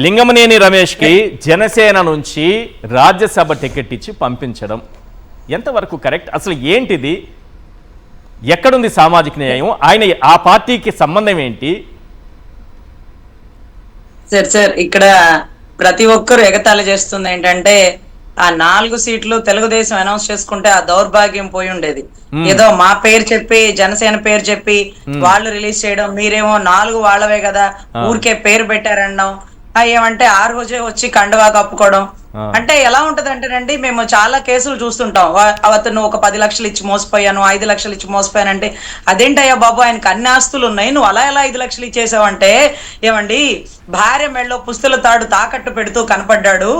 లింగమనేని రమేష్కి జనసేన నుంచి రాజ్యసభ టికెట్ ఇచ్చి పంపించడం ఎంతవరకు కరెక్ట్? అసలు ఏంటిది? ఎక్కడుంది సామాజిక న్యాయం? ఆయన ఆ పార్టీకి సంబంధం ఏంటి? సార్ ఇక్కడ ప్రతి ఒక్కరు ఎగతాళి చేస్తుంది ఏంటంటే ఆ 4 సీట్లు తెలుగుదేశం అనౌన్స్ చేసుకుంటే ఆ దౌర్భాగ్యం పోయి ఉండేది. ఏదో మా పేరు చెప్పి జనసేన పేరు చెప్పి వాళ్ళు రిలీజ్ చేయడం, మీరేమో 4 వాళ్ళవే కదా ఊరికే పేరు పెట్టారన్నాం. ఏమంటే ఆ రోజే వచ్చి కండువా కప్పుకోవడం అంటే ఎలా ఉంటది అంటేనండి, మేము చాలా కేసులు చూస్తుంటాం. అతను ఒక 10 లక్షలు ఇచ్చి మోసపోయాను, 5 లక్షలు ఇచ్చి మోసపోయాను అంటే అదేంటయ్యా బాబు, ఆయనకు అన్ని ఆస్తులు ఉన్నాయి, నువ్వు అలా ఎలా 5 లక్షలు ఇచ్చేసావంటే, ఏమండి భార్య మెడలో పుస్తుల తాడు తాకట్టు పెడుతూ కనపడ్డాడు,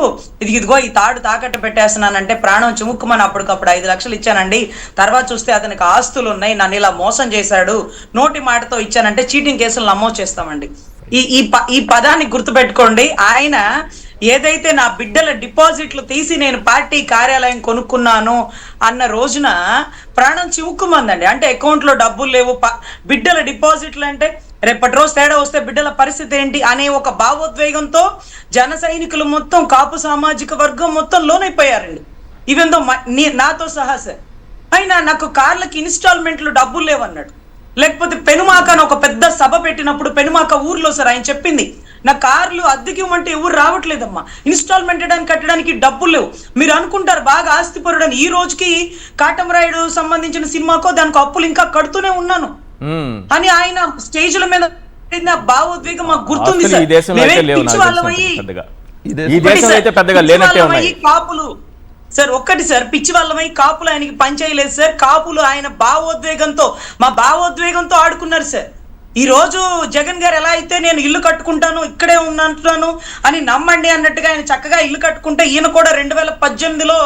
ఇదిగో ఈ తాడు తాకట్టు పెట్టేస్తున్నానంటే ప్రాణం చిముక్కుమని అప్పటికప్పుడు 5 లక్షలు ఇచ్చానండి, తర్వాత చూస్తే అతనికి ఆస్తులు ఉన్నాయి, నన్ను ఇలా మోసం చేశాడు, నోటి మాటతో ఇచ్చానంటే చీటింగ్ కేసులు నమోదు చేస్తామండి. ఈ పదాన్ని గుర్తుపెట్టుకోండి. ఆయన ఏదైతే నా బిడ్డల డిపాజిట్లు తీసి నేను పార్టీ కార్యాలయం కొనుక్కున్నాను అన్న రోజున ప్రాణం చివుక్కుమందండి. అంటే అకౌంట్ లో డబ్బులు లేవు, బిడ్డల డిపాజిట్లు అంటే రేపటి రోజు తేడా వస్తే బిడ్డల పరిస్థితి ఏంటి అనే ఒక భావోద్వేగంతో జన సైనికులు మొత్తం, కాపు సామాజిక వర్గం మొత్తం లోనైపోయారండి. ఇవెందో నాతో సహా సార్. అయినా నాకు కార్లకి ఇన్స్టాల్మెంట్లు డబ్బులు లేవన్నాడు. లేకపోతే పెనుమాక అని ఒక పెద్ద సభ పెట్టినప్పుడు పెనుమాక ఊర్లో సార్ ఆయన చెప్పింది, నా కార్లు అద్దెకి ఇవ్వమంటే ఎవరు రావట్లేదమ్మా, ఇన్స్టాల్మెంట్ కట్టడానికి డబ్బులు లేవు. మీరు అనుకుంటారు బాగా ఆస్తిపరుడని, ఈ రోజుకి కాటమరాయుడు సంబంధించిన సినిమాకో దానికి అప్పులు ఇంకా కడుతూనే ఉన్నాను అని ఆయన స్టేజ్ల మీద భావోద్వేగం మాకు గుర్తుంది సార్. పిచ్చి వాళ్ళమై కాపులు సార్, ఒక్కటి సార్, పిచ్చి వాళ్ళమై కాపులు ఆయనకి పనిచేయలేదు సార్. కాపులు ఆయన భావోద్వేగంతో, మా భావోద్వేగంతో ఆడుకున్నారు సార్. ఈ రోజు జగన్ గారు ఎలా అయితే నేను ఇల్లు కట్టుకుంటాను ఇక్కడే ఉన్నాను అని నమ్మండి అన్నట్టుగా ఆయన చక్కగా ఇల్లు కట్టుకుంటే, ఈయన కూడా 2018లో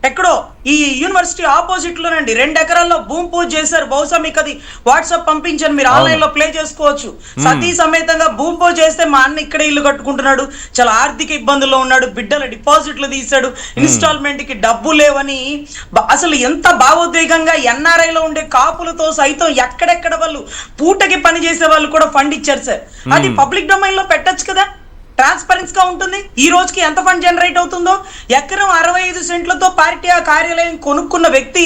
ఎక్కడో ఈ యూనివర్సిటీ ఆపోజిట్ లోనండి 2 ఎకరాల్లో భూమి పూజ చేశారు. బహుశా మీకు అది వాట్సాప్ పంపించాను, మీరు ఆన్లైన్ లో ప్లే చేసుకోవచ్చు. సతీ సమేతంగా భూమి పూజ చేస్తే మా అన్న ఇక్కడే ఇల్లు కట్టుకుంటున్నాడు, చాలా ఆర్థిక ఇబ్బందుల్లో ఉన్నాడు, బిడ్డల డిపాజిట్లు తీశాడు, ఇన్స్టాల్మెంట్ కి డబ్బు లేవని అసలు ఎంత భావోద్వేగంగా ఎన్ఆర్ఐలో ఉండే కాపులతో సైతం ఎక్కడెక్కడ వాళ్ళు పూటకి పని చేసే వాళ్ళు కూడా ఫండ్ ఇచ్చారు సార్. అది పబ్లిక్ డొమైన్ లో పెట్టచ్చు కదా, ట్రాన్స్పరెన్స్ గా ఉంటుంది. ఈ రోజుకి ఎంత ఫండ్ జనరేట్ అవుతుందో, ఎకరం 65 సెంట్లతో పార్టీ కార్యాలయం కొనుక్కున్న వ్యక్తి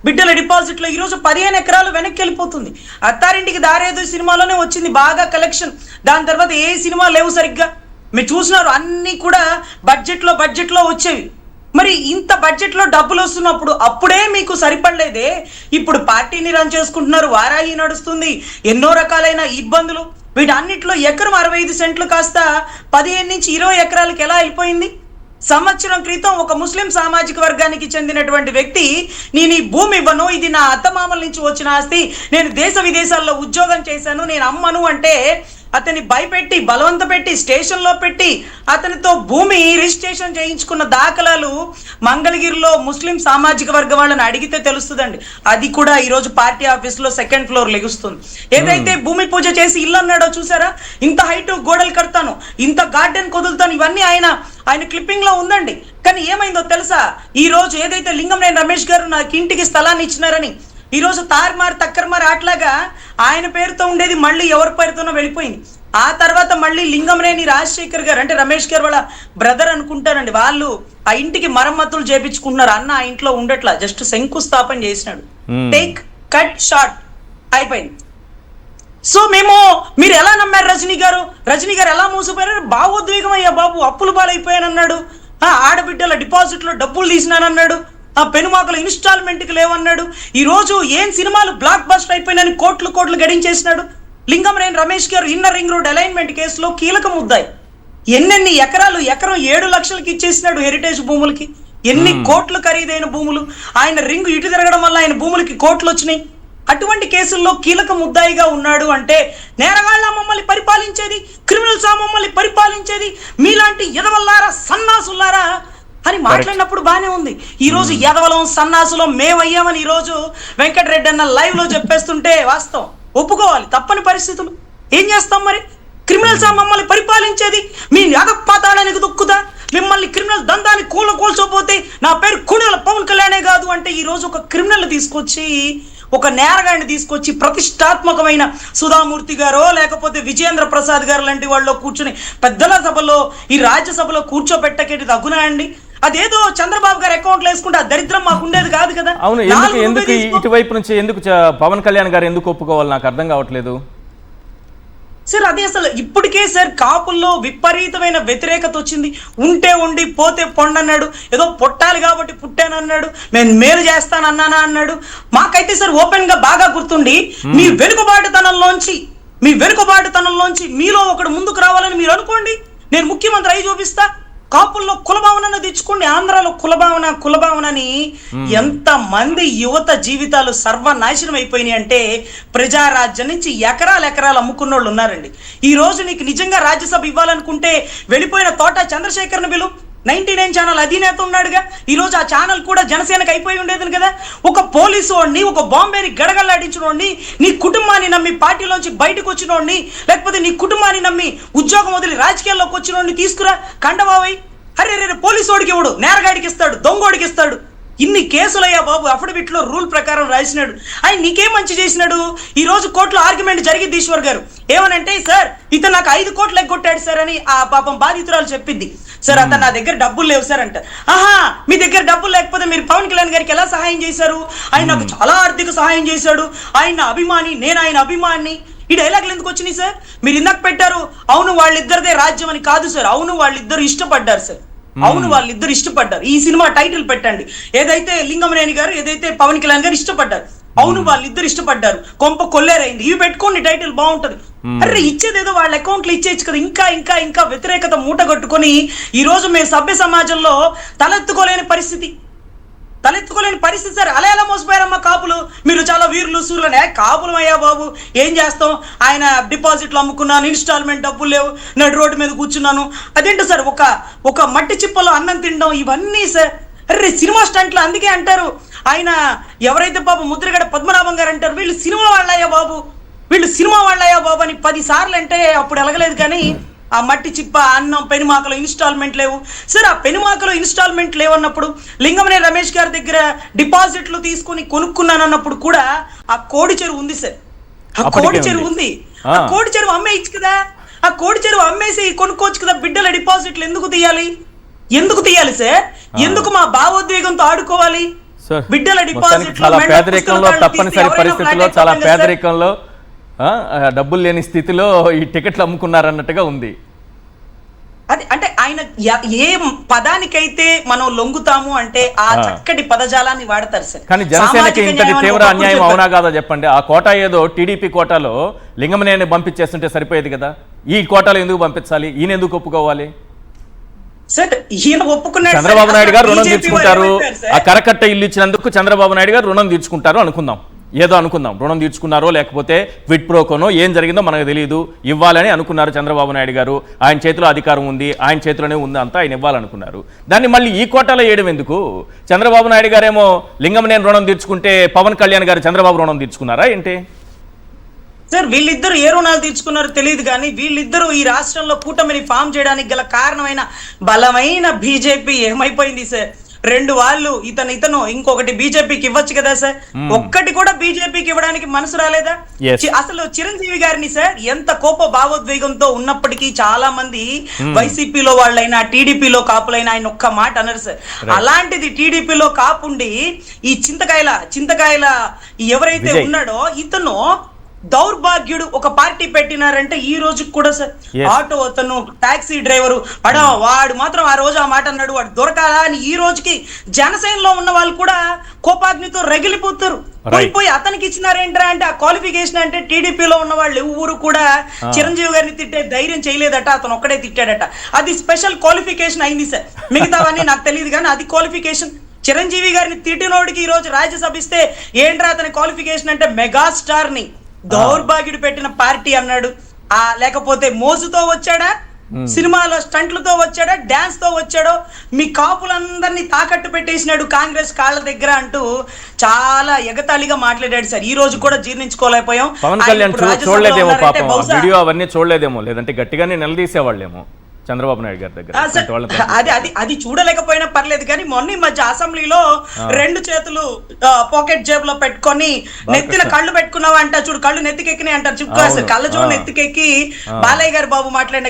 బిడ్డల డిపాజిట్ లో ఈ రోజు 15 ఎకరాలు వెనక్కి వెళ్ళిపోతుంది. అత్తారింటికి దారేదో సినిమాలోనే వచ్చింది బాగా కలెక్షన్, దాని తర్వాత ఏ సినిమా లేవు సరిగ్గా. మీరు చూసినారు అన్ని కూడా బడ్జెట్ లో వచ్చేవి. మరి ఇంత బడ్జెట్ లో డబ్బులు వస్తున్నప్పుడు అప్పుడే మీకు సరిపడలేదే, ఇప్పుడు పార్టీని రన్ చేసుకుంటున్నారు, వారాహి నడుస్తుంది, ఎన్నో రకాలైన ఇబ్బందులు, వీటన్నిటిలో ఎకరం 65 సెంట్లు కాస్త 15 నుంచి 20 ఎకరాలకు ఎలా వెళ్ళిపోయింది? సంవత్సరం క్రితం ఒక ముస్లిం సామాజిక వర్గానికి చెందినటువంటి వ్యక్తి, నేను ఈ భూమి ఇవ్వను, ఇది నా అత్తమామల నుంచి వచ్చిన ఆస్తి, నేను దేశ విదేశాల్లో ఉద్యోగం చేశాను, నేను అమ్మను అంటే అతన్ని భయపెట్టి బలవంత పెట్టి స్టేషన్లో పెట్టి అతనితో భూమి రిజిస్ట్రేషన్ చేయించుకున్న దాఖలాలు మంగళగిరిలో ముస్లిం సామాజిక వర్గం వాళ్ళని అడిగితే తెలుస్తుందండి. అది కూడా ఈరోజు పార్టీ ఆఫీస్లో 2nd ఫ్లోర్ లెగుస్తుంది. ఏదైతే భూమి పూజ చేసి ఇల్లు అన్నాడో చూసారా, ఇంత హైట్ గోడలు కడతాను, ఇంత గార్డెన్ కొదులుతాను, ఇవన్నీ ఆయన క్లిప్పింగ్ లో ఉందండి. కానీ ఏమైందో తెలుసా, ఈ రోజు ఏదైతే లింగమనేని రమేష్ గారు నాకు ఇంటికి స్థలాన్ని ఇచ్చినారని ఈ రోజు తార్మార్ తక్కర్మార్ అట్లాగా ఆయన పేరుతో ఉండేది మళ్ళీ ఎవరి పేరుతోనో వెళ్ళిపోయింది. ఆ తర్వాత మళ్ళీ లింగమనేని రాజశేఖర్ గారు అంటే రమేష్ గారు వాళ్ళ బ్రదర్ అనుకుంటారండి, వాళ్ళు ఆ ఇంటికి మరమ్మతులు చేపించుకుంటున్నారు. అన్న ఆ ఇంట్లో ఉండట్లా, జస్ట్ శంకుస్థాపన చేసినాడు, టేక్ కట్ షార్ట్ అయిపోయింది. సో మీరు ఎలా నమ్మారు రజనీ గారు ఎలా మోసపోయారు? భావోద్వేగం అయ్యా బాబు, అప్పులు పాలైపోయానన్నాడు, ఆడబిడ్డల డిపాజిట్ లో డబ్బులు తీసినానన్నాడు, ఆ పెనుమాకలు ఇన్స్టాల్మెంట్ కి లేవన్నాడు. ఈ రోజు ఏం సినిమాలు బ్లాక్ బస్టర్ అయిపోయినని కోట్లు గడించేసినాడు. లింగమనేని రమేష్ గారు ఇన్నర్ రింగ్ రోడ్ అలైన్మెంట్ కేసులో కీలక ముద్దాయి. ఎన్నెన్ని ఎకరాలు, ఎకరం 7 లక్షలకి ఇచ్చేసినాడు హెరిటేజ్ భూములకి, ఎన్ని కోట్లు ఖరీదైన భూములు. ఆయన రింగు ఇటు తిరగడం వల్ల ఆయన భూములకి కోట్లు వచ్చినాయి. అటువంటి కేసుల్లో కీలక ముద్దాయిగా ఉన్నాడు అంటే నేరగాళ్ళ మమ్మల్ని పరిపాలించేది, క్రిమినల్స్ మమ్మల్ని పరిపాలించేది, మీలాంటి ఎదవల్లారా సన్నాసులారా అని మాట్లాడినప్పుడు బానే ఉంది. ఈ రోజు ఎదవలం సన్నాసులం మేమయ్యామని ఈ రోజు వెంకటరెడ్డి అన్న లైవ్ లో చెప్పేస్తుంటే వాస్తవం ఒప్పుకోవాలి, తప్పని పరిస్థితులు. ఏం చేస్తాం మరి? క్రిమినల్స్ మమ్మల్ని పరిపాలించేది, మీ యాగపాతాళానికి దుక్కుదా, మిమ్మల్ని క్రిమినల్ దందాన్ని కూల్చోపోతే నా పేరు కుణిల పవన్ కళ్యాణే కాదు అంటే ఈ రోజు ఒక క్రిమినల్ తీసుకొచ్చి ఒక నేరగాడిని తీసుకొచ్చి ప్రతిష్టాత్మకమైన సుధామూర్తి గారో లేకపోతే విజయేంద్ర ప్రసాద్ గారు లాంటి వాళ్ళు కూర్చుని పెద్దల సభలో ఈ రాజ్యసభలో కూర్చోబెట్టకేటి తగ్గునా అండి? అదేదో చంద్రబాబు గారు అకౌంట్లో వేసుకుంటే ఆ దరిద్రం మాకు ఉండేది కాదు కదా. అవును, ఎందుకు ఇటువైపు నుంచి ఎందుకు పవన్ కళ్యాణ్ గారు ఎందుకు ఒప్పుకోవాలి నాకు అర్థం కావట్లేదు సార్. అదే అసలు ఇప్పటికే సార్ కాపుల్లో విపరీతమైన వ్యతిరేకత వచ్చింది. ఉంటే ఉండి పోతే పొండన్నాడు, ఏదో పుట్టాలి కాబట్టి పుట్టానన్నాడు, నేను మేలు చేస్తానన్నానా అన్నాడు. మాకైతే సార్ ఓపెన్ గా బాగా గుర్తుండి మీ వెనుకబాటుతనంలోంచి మీలో ఒకడు ముందుకు రావాలని మీరు అనుకోండి, నేను ముఖ్యమంత్రి అయి చూపిస్తా. కాపుల్లో కులభావనను తెచ్చుకోండి. ఆంధ్రాలో కులభావనని ఎంత మంది యువత జీవితాలు సర్వనాశనం అయిపోయినాయి అంటే ప్రజారాజ్యం నుంచి ఎకరాలు అమ్ముకున్న వాళ్ళు ఉన్నారండి. ఈ రోజు నీకు నిజంగా రాజ్యసభ ఇవ్వాలనుకుంటే వెళ్ళిపోయిన తోట చంద్రశేఖర్ని పిలు, 99 ఛానల్ అధినేత ఉన్నాడుగా. ఈ రోజు ఆ ఛానల్ కూడా జనసేనకు అయిపోయి ఉండేది కదా. ఒక పోలీసు వాడిని, ఒక బాంబేని గడగల్లాడించిన వాడిని, నీ కుటుంబాన్ని నమ్మి పార్టీలోంచి బయటకు వచ్చిన వాడిని, లేకపోతే నీ కుటుంబాన్ని నమ్మి ఉద్యోగం వదిలి రాజకీయాల్లోకి వచ్చిన వాడిని తీసుకురా కండబాబాయ్. అరే పోలీసు వాడికి ఇవ్వడు, నేరగాడికి ఇస్తాడు, దొంగోడికి ఇస్తాడు. ఇన్ని కేసులయ్యా బాబు, అఫిడవిట్ లో రూల్ ప్రకారం రాసినాడు. ఆయన నీకేం మంచి చేసినాడు? ఈ రోజు కోర్టులో ఆర్గ్యుమెంట్ జరిగింది ఈశ్వర్ గారు ఏమనంటే, సార్ ఇతను నాకు 5 కోట్లు ఎగ్గొట్టాడు సార్ అని ఆ పాపం బాధితురాలు చెప్పింది. సార్ అతను నా దగ్గర డబ్బులు లేవు సార్ అంట. ఆహా, మీ దగ్గర డబ్బులు లేకపోతే మీరు పవన్ కళ్యాణ్ గారికి ఎలా సహాయం చేశారు? ఆయన నాకు చాలా ఆర్థిక సహాయం చేశాడు, ఆయన అభిమాని, నేను ఆయన అభిమాని. ఈ డైలాగులు ఎందుకు వచ్చినాయి సార్? మీరు ఇందాక పెట్టారు అవును వాళ్ళిద్దరిదే రాజ్యం అని. కాదు సార్, అవును వాళ్ళిద్దరు ఇష్టపడ్డారు సార్, అవును వాళ్ళిద్దరు ఇష్టపడ్డారు. ఈ సినిమా టైటిల్ పెట్టండి, ఏదైతే లింగమనేని గారు ఏదైతే పవన్ కళ్యాణ్ గారు ఇష్టపడ్డారు, అవును వాళ్ళిద్దరు ఇష్టపడ్డారు, కొంప కొల్లేరైంది, ఇవి పెట్టుకోండి, టైటిల్ బాగుంటది. అరే ఇచ్చేదేదో వాళ్ళ అకౌంట్లు ఇచ్చేయచ్చు కదా. ఇంకా వ్యతిరేకత మూట కట్టుకొని ఈ రోజు మేము సభ్య సమాజంలో తలెత్తుకోలేని పరిస్థితి సార్. అలా ఎలా మోసపోయారమ్మా కాపులు? మీరు చాలా వీరులు సూర్యులనే. కాపులు అయ్యా బాబు, ఏం చేస్తాం? ఆయన డిపాజిట్లు అమ్ముకున్నాను, ఇన్స్టాల్మెంట్ డబ్బులు లేవు, నడు రోడ్డు మీద కూర్చున్నాను. అదేంటో సార్, ఒక మట్టి చిప్పలో అన్నం తినడం, ఇవన్నీ సార్. అరే సినిమా స్టంట్లు. అందుకే అంటారు ఆయన ఎవరైతే బాబు ముద్రగడ పద్మనాభం గారు అంటారు, వీళ్ళు సినిమా వాళ్ళయ్యా బాబు అని 10 సార్లు అంటే అప్పుడు ఎలగలేదు. కానీ ఆ మట్టి చిప్ప, అన్నం, పెనుమాకలో ఇన్స్టాల్మెంట్ లేవు సార్. ఆ పెనుమాకలో ఇన్స్టాల్మెంట్ లేవన్నప్పుడు, లింగమనేని రమేష్ గారి దగ్గర డిపాజిట్లు తీసుకుని కొనుక్కున్నానన్నప్పుడు కూడా ఆ కోడి చెరువు ఉంది సార్. ఆ కోడి చెరువు ఉంది. ఆ కోడి చెరువు అమ్మేయచ్చు కదా. ఆ కోడి చెరువు అమ్మేసి కొనుక్కోవచ్చు కదా. బిడ్డల డిపాజిట్లు ఎందుకు తీయాలి సార్? ఎందుకు మా భావోద్వేగంతో ఆడుకోవాలి? బిడ్డల డిపాజిట్లు తప్పనిసరి పరిస్థితుల్లో, చాలా పేదరికంలో, డబ్బులు లేని స్థితిలో ఈ టికెట్లు అమ్ముకున్నారన్నట్టుగా ఉంది. అది అంటే ఆయన ఏ పదానికైతే మనం లొంగుతాము అంటే ఆ చక్కటి పదజాలాన్ని వాడతారు సార్. కానీ జనసేనకి ఇంతటి తీవ్ర అన్యాయం అవునా కాదా చెప్పండి? ఆ కోటా ఏదో టీడీపీ కోటాలో లింగమనేని పంపించేస్తుంటే సరిపోయేది కదా. ఈ కోటాలో ఎందుకు పంపించాలి? ఈయన ఎందుకు ఒప్పుకోవాలి? చంద్రబాబు నాయుడు గారు రుణం తీర్చుకుంటారు, ఆ కరకట్ట ఇల్లు ఇచ్చినందుకు చంద్రబాబు నాయుడు గారు రుణం తీర్చుకుంటారు అనుకుందాం, రుణం తీర్చుకున్నారో లేకపోతే క్విట్ ప్రోకోనో ఏం జరిగిందో మనకు తెలియదు, ఇవ్వాలని అనుకున్నారు చంద్రబాబు నాయుడు గారు. ఆయన చేతిలో అధికారం ఉంది, ఆయన చేతిలోనే ఉంది అంతా, ఆయన ఇవ్వాలనుకున్నారు. దాన్ని మళ్ళీ ఈ కోటాలో వేయడం ఎందుకు? చంద్రబాబు నాయుడు గారేమో లింగమనేని రుణం తీర్చుకుంటే పవన్ కళ్యాణ్ గారు చంద్రబాబు రుణం తీర్చుకున్నారా ఏంటి సార్? వీళ్ళిద్దరు ఏ రుణాలు తీర్చుకున్నారో తెలియదు, కానీ వీళ్ళిద్దరూ ఈ రాష్ట్రంలో కూటమిని ఫామ్ చేయడానికి గల కారణమైన బలమైన బీజేపీ ఏమైపోయింది సార్? 2 వాళ్ళు ఇతను ఇంకొకటి బీజేపీకి ఇవ్వచ్చు కదా సార్. ఒక్కటి కూడా బీజేపీకి ఇవ్వడానికి మనసు రాలేదా? అసలు చిరంజీవి గారిని సార్ ఎంత కోప భావోద్వేగంతో ఉన్నప్పటికీ చాలా మంది వైసీపీలో వాళ్ళైనా టీడీపీలో కాపులైనా ఆయన ఒక్క మాట అనరు సార్. అలాంటిది టీడీపీలో కాపుండి ఈ చింతకాయల ఎవరైతే ఉన్నాడో ఇతను దౌర్భాగ్యుడు ఒక పార్టీ పెట్టినారంటే ఈ రోజు కూడా సార్. ఆటో అతను, టాక్సీ డ్రైవరు, వాడు మాత్రం ఆ రోజు ఆ మాట అన్నాడు, వాడు దొరకాలా అని ఈ రోజుకి జనసేనలో ఉన్న వాళ్ళు కూడా కోపాగ్నితో రగిలిపోతారు. పోయి అతనికి ఇచ్చినారేంట్రా అంటే ఆ క్వాలిఫికేషన్ అంటే టీడీపీలో ఉన్న వాళ్ళు ఎవరు కూడా చిరంజీవి గారిని తిట్టే ధైర్యం చేయలేదట, అతను ఒక్కడే తిట్టాడట. అది స్పెషల్ క్వాలిఫికేషన్ అయింది సార్. మిగతావన్నీ నాకు తెలియదు కానీ అది క్వాలిఫికేషన్. చిరంజీవి గారిని తిట్టినోడికి ఈ రోజు రాజ్యసభ ఇస్తే ఏంట్రా అతని క్వాలిఫికేషన్ అంటే మెగాస్టార్ ని దౌర్భాగ్యుడు పెట్టిన పార్టీ అన్నాడు. లేకపోతే మోజుతో వచ్చాడా, సినిమాలో స్టంట్లతో వచ్చాడా, డాన్స్ తో వచ్చాడో, మీ కాపులందరినీ తాకట్టు పెట్టేసినాడు కాంగ్రెస్ కాళ్ళ దగ్గర అంటూ చాలా ఎగతాళిగా మాట్లాడాడు సార్. ఈ రోజు కూడా జీర్ణించుకోలేకపోయాం. పవన్ కళ్యాణ్ చూడలేదేమో, పాపం వీడియో అవన్నీ చూడలేదేమో, లేదంటే గట్టిగానే నిలదీసేవాళ్ళేమో. చంద్రబాబు నాయుడు గారి దగ్గర ఆ, సార్, అలాంటి వాళ్ళని అది చూడలేకపోయినా పర్లేదు కానీ మొన్న ఈ మధ్య అసెంబ్లీలో రెండు చేతులు పాకెట్ జేబులో పెట్టుకొని నెత్తిన కళ్ళు పెట్టుకున్నావా అంట, చూడు కళ్ళు నెత్తికెక్కినాయి అంటారు. చుక్కు అసలు కళ్ళ జోడు నెత్తికెక్కి బాలయ్య గారు బాబు మాట్లాడిన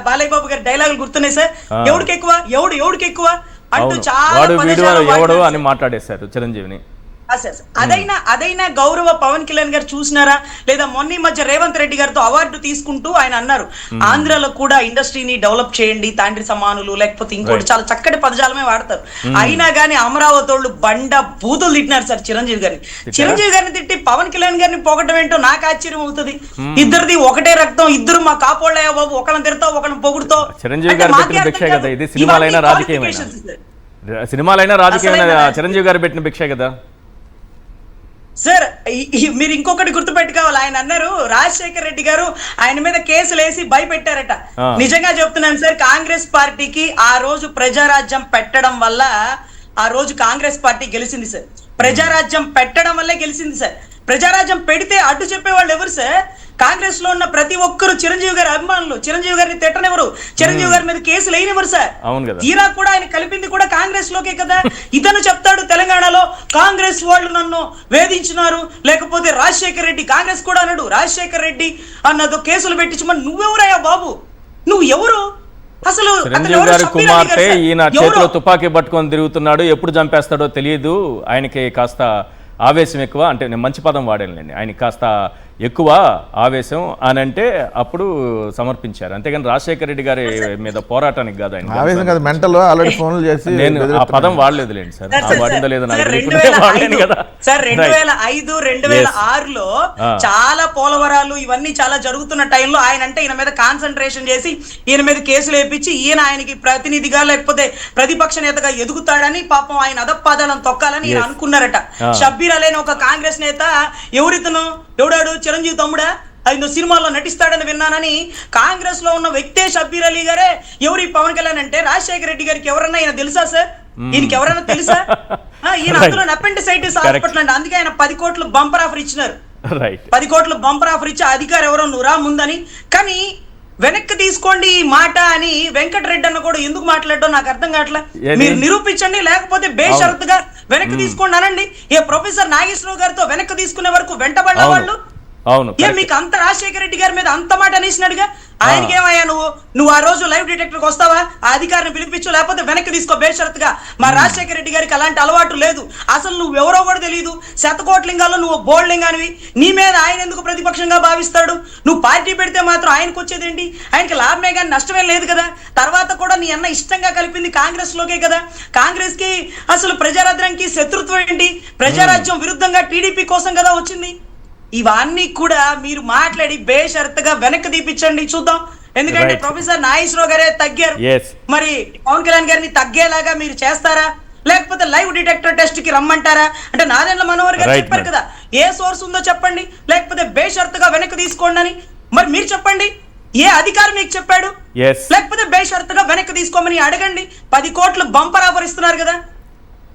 బాలయ్య బాబు గారి డైలాగులు గుర్తున్నాయి సార్. ఎవడికి ఎక్కువ ఎవడికి ఎక్కువ అంటూ చాలా వాడు వీడియో పదజాలం ఎవడు వాడినారు అని మాట్లాడేశారు చిరంజీవిని. అదైనా గౌరవ పవన్ కళ్యాణ్ గారు చూసినారా లేదా? మొన్న ఈ మధ్య రేవంత్ రెడ్డి గారితో అవార్డు తీసుకుంటూ ఆయన అన్నారు ఆంధ్రాలో కూడా ఇండస్ట్రీని డెవలప్ చేయండి, తండ్రి సమానులు లేకపోతే ఇంకోటి చాలా చక్కటి పదజాలమే వాడతారు. అయినా గానీ అమరావతి వాళ్ళు బండ బూతులు తిట్టినారు సార్ చిరంజీవి గారిని. చిరంజీవి గారిని తిట్టి పవన్ కళ్యాణ్ గారిని పొగడం ఏంటో నాకు ఆశ్చర్యం అవుతుంది. ఇద్దరిది ఒకటే రక్తం, ఇద్దరు మా కాపోళ్ళయ్యా బాబు, ఒకళ్ళని తిడతావు ఒకళ్ళని పొగుడుతో. చిరంజీవి గారు పెట్టిన భిక్షే కదా ఇది, సినిమాలైనా రాజకీయమైనా సినిమాలైనా రాజకీయమైన చిరంజీవి గారు పెట్టిన భిక్షే కదా సార్. మీరు ఇంకొకటి గుర్తుపెట్టుకోవాలి, ఆయన అన్నారు రాజశేఖర రెడ్డి గారు ఆయన మీద కేసులు వేసి భయపెట్టారట. నిజంగా చెప్తున్నాను సార్, కాంగ్రెస్ పార్టీకి ఆ రోజు ప్రజారాజ్యం పెట్టడం వల్ల ఆ రోజు కాంగ్రెస్ పార్టీ గెలిచింది సార్. ప్రజారాజ్యం పెట్టడం వల్లే గెలిచింది సార్. ప్రజారాజ్యం పెడితే అడ్డు చెప్పేవాళ్ళు ఎవరు సార్? కాంగ్రెస్ లో ఉన్న ప్రతి ఒక్కరు చిరంజీవి గారి అభిమానులు, చిరంజీవి గారిని తిట్టనివ్వరు, చిరంజీవి గారి మీద కేసులు వేయనివ్వరు సార్. తీరా కూడా ఆయన కలిపింది కూడా కాంగ్రెస్ లోకే కదా. ఇతను చెప్తాడు తెలంగాణలో కాంగ్రెస్ వాళ్ళు నన్ను వేధించినారు, లేకపోతే రాజశేఖర్ రెడ్డి, కాంగ్రెస్ కూడా అన్నాడు రాజశేఖర్ రెడ్డి అన్నదో కేసులు పెట్టించమని. నువ్వెవరయ్యా బాబు, నువ్వు ఎవరు అసలు? చిరంజీవి గారి కుమార్తె ఈయన చేతిలో తుపాకీ పట్టుకొని తిరుగుతున్నాడు, ఎప్పుడు చంపేస్తాడో తెలియదు. ఆయనకి కాస్త ఆవేశం ఎక్కువ, అంటే నేను మంచి పదం వాడానండి, ఆయనకి కాస్త ఎక్కువ ఆవేశం అని అంటే అప్పుడు సమర్పించారు. అంతేగాని రాజశేఖర రెడ్డి గారి మీద పోరాటానికి కాదు ఆయన ఆవేశం కాదు, మెంటల్ ఆల్రెడీ ఫోన్లు చేసి నేను ఆ పదం వాడలేదులేండి సార్, వాడిందో లేదో నాకు వాడలేను కదా సార్. 2005, 2006లో చాలా పోలవరాలు ఇవన్నీ చాలా జరుగుతున్న టైంలో ఆయన అంటే ఈయన మీద కాన్సన్ట్రేషన్ చేసి ఈయన మీద కేసులు వేయించి ఈయన ఆయనకి ప్రతినిధిగా లేకపోతే ప్రతిపక్ష నేతగా ఎదుగుతాడని పాపం ఆయన అదపాదాలను తొక్కాలని ఈయన అనుకున్నారట. షబ్బీర్ అలీ ఒక కాంగ్రెస్ నేత, ఎవరితను ఎవడాడు చిరంజీవి తమ్ముడా, ఆయన సినిమాల్లో నటిస్తాడని విన్నానని కాంగ్రెస్ లో ఉన్న వ్యక్తే షబ్బీర్ అలీ గారే ఎవరి పవన్ కళ్యాణ్ అంటే రాజశేఖర రెడ్డి గారికి ఎవరన్నా ఈయన తెలుసా సార్? ఈయనకి ఎవరైనా తెలుసా? ఈయన అందులో అపెండిసైటిస్ హాస్పిటల్ అండి, అందుకే ఆయన 10 కోట్లు బంపర్ ఆఫర్ ఇచ్చినారు. 10 కోట్లు బంపర్ ఆఫర్ ఇచ్చి అధికారం ఎవరో నువ్వు రా ముందని. కానీ వెనక్కి తీసుకోండి ఈ మాట అని వెంకటరెడ్డి అన్న కూడా ఎందుకు మాట్లాడడం నాకు అర్థం కావట్లే. మీరు నిరూపించండి, లేకపోతే బేషరతుగా వెనక్కి తీసుకోండి అనండి. ఏ ప్రొఫెసర్ నాగేశ్వరరావు గారితో వెనక్కి తీసుకునే వరకు వెంటబడ్డ వాళ్ళు మీకు అంత రాజశేఖర రెడ్డి గారి మీద అంత మాట అనేసినాడుగా. ఆయనకేమయ్యా నువ్వు ఆ రోజు లైవ్ డిటెక్టర్కి వస్తావా, ఆ అధికారిని పిలిపించు, లేకపోతే వెనక్కి తీసుకో బేషరతుగా. మా రాజశేఖర రెడ్డి గారికి అలాంటి అలవాటు లేదు, అసలు నువ్వెవరో కూడా తెలియదు, శతకోట్లింగాల్లో నువ్వు బోల్డ్లింగానివి, నీ మీద ఆయన ఎందుకు ప్రతిపక్షంగా భావిస్తాడు? నువ్వు పార్టీ పెడితే మాత్రం ఆయనకు వచ్చేదేంటి? ఆయనకి లాభమే కానీ నష్టమే లేదు కదా. తర్వాత కూడా నీ అన్న ఇష్టంగా కలిపింది కాంగ్రెస్ లోకే కదా. కాంగ్రెస్ కి అసలు ప్రజారాజ్యానికి శత్రుత్వం ఏంటి? ప్రజారాజ్యం విరుద్ధంగా టీడీపీ కోసం కదా వచ్చింది. ఇవన్నీ కూడా మీరు మాట్లాడి బేషరతుగా వెనక్కి తీపించండి చూద్దాం. ఎందుకంటే ప్రొఫెసర్ నాగేశ్వరరావు గారే తగ్గారు, మరి పవన్ కళ్యాణ్ గారిని తగ్గేలాగా మీరు చేస్తారా, లేకపోతే లైవ్ డిటెక్టర్ టెస్ట్ కి రమ్మంటారా? అంటే నాదెండ్ల మనోహర్ గారు చెప్పారు కదా, ఏ సోర్స్ ఉందో చెప్పండి, లేకపోతే బేషరతుగా వెనక్కి తీసుకోండి అని. మరి మీరు చెప్పండి, ఏ అధికారి మీకు చెప్పాడు? లేకపోతే బేషరతుగా వెనక్కి తీసుకోమని అడగండి. 10 కోట్లు బంపర్ ఆఫర్ ఇస్తున్నారు కదా.